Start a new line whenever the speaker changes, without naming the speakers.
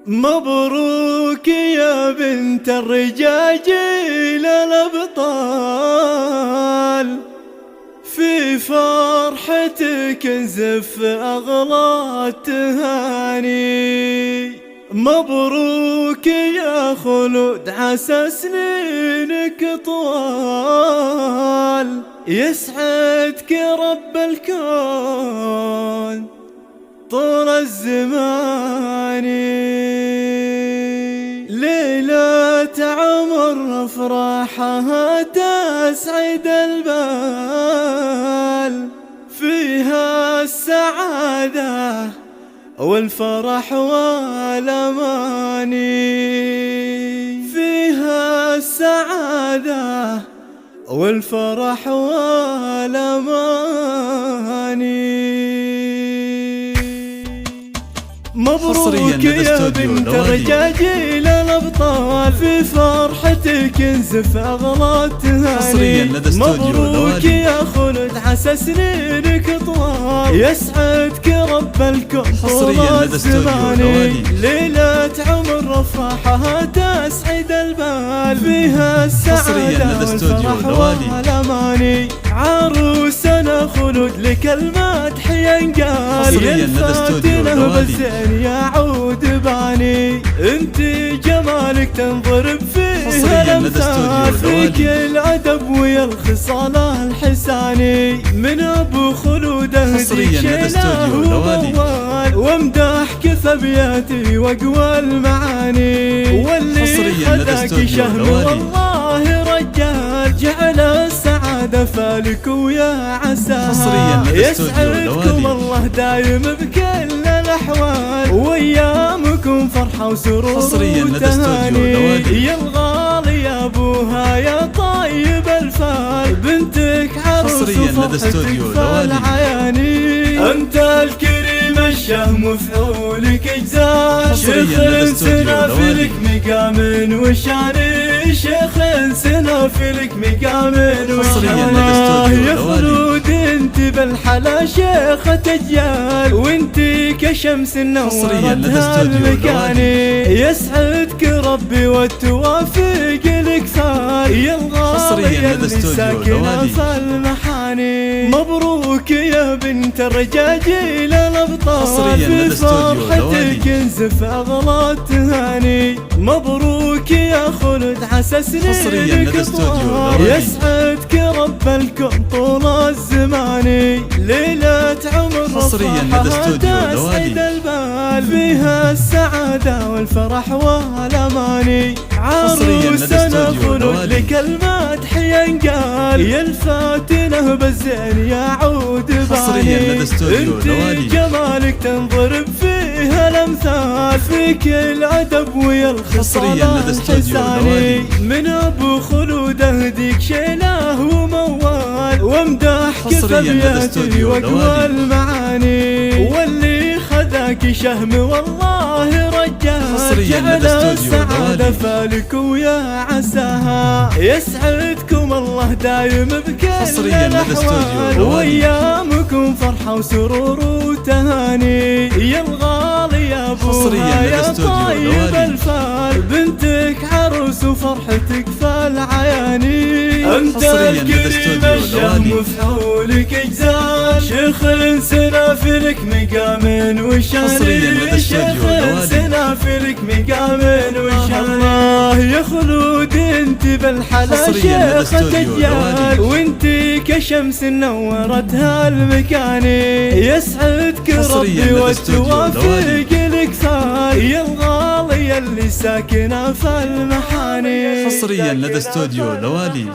مبروك يا بنت الرجاجيل الأبطال، في فرحتك نزف أغلى التهاني. مبروك يا خلود عسى سنينك طوال، يسعدك رب الكون طول الزمان. ليلة عمر أفراحها تسعد البال، فيها السعادة والفرح والأماني، فيها السعادة والفرح والأماني. مبروك يا بنت الرجاجيل الأبطال، في فرحتك نزف أغلى التهاني. مبروك يا خلود عسى سنينك طوال، يسعدك رب الكون طول الزمان. ليلة عمر أفراحها تسعد البال، فيها السعادة والفرح والأماني. عروسنا خلود لك المدح ينقال، ينفاتنا بالزين يعود باني. انت جمالك تنضرب فيه الامثال، فيك الادب ويا الخصال الحساني. من ابو خلود اهديك شيله وموال، وامدحك ثبياتي واقوى المعاني. واللي خذاك شهم والله رجال، جعل السعادة فالك ويا عساها. يسعدكم الله دايم بكل الأحوال، وأيامكم فرحة وسرور وتهاني. يا الغالي يا أبوها يا طيب الفال، بنتك عروس وفرحتك فالعياني. أنت الكريم الشهم وفعولك اجزال، شيخ سنافلك مقام وشاني. شيخ سنافلك مقام وشاني. يا خلود انت بالحلا شيخة اجيال، وانت كشمس نورت هالمكاني. يسعدك ربي والتوافق لك فال، يا الغالية اللي ساكنة في المحاني. مبروك يا بنت الرجاجيل الأبطال، في فرحتك نزف أغلى التهاني. مبروك يا خلود عسى سنينك طوال، يسعدك رب الكون طول الزمان. ليلة عمر أفراحها تسعد البال، فيها السعادة والفرح والأماني. عروسنا خلود لك المدح ينقال، ينفاتنا بالزين يعود باني. انت جمالك تنضرب فيها الامثال، فيك الادب ويا الخصال الحساني. من ابو خلود اهديك شيله وموال، وامدحك ثبياتي واقوى المعاني. واللي خذاك شهم والله رجال، جعل السعادة فالك ويا عساها. يسعدكم الله دايم بكل الأحوال، وأيامكم فرحة وسرور وتهاني. يا الغالي يا أبوها يا طيب الفال، بنتك عروس وفرحتك فالعياني. أنت الكريم الشهم وفعولك اجزال، شيخ سنافلك مقام وشاني. شيخ سنافلك مقام وشاني. يا خلود انت بالحلا شيخة اجيال، وانت كشمس نورت هالمكاني. يسعدك ربي والتوافق لك فال، يا الغالية اللي ساكنة في المحاني.
حصريا لدى استوديو لواليش.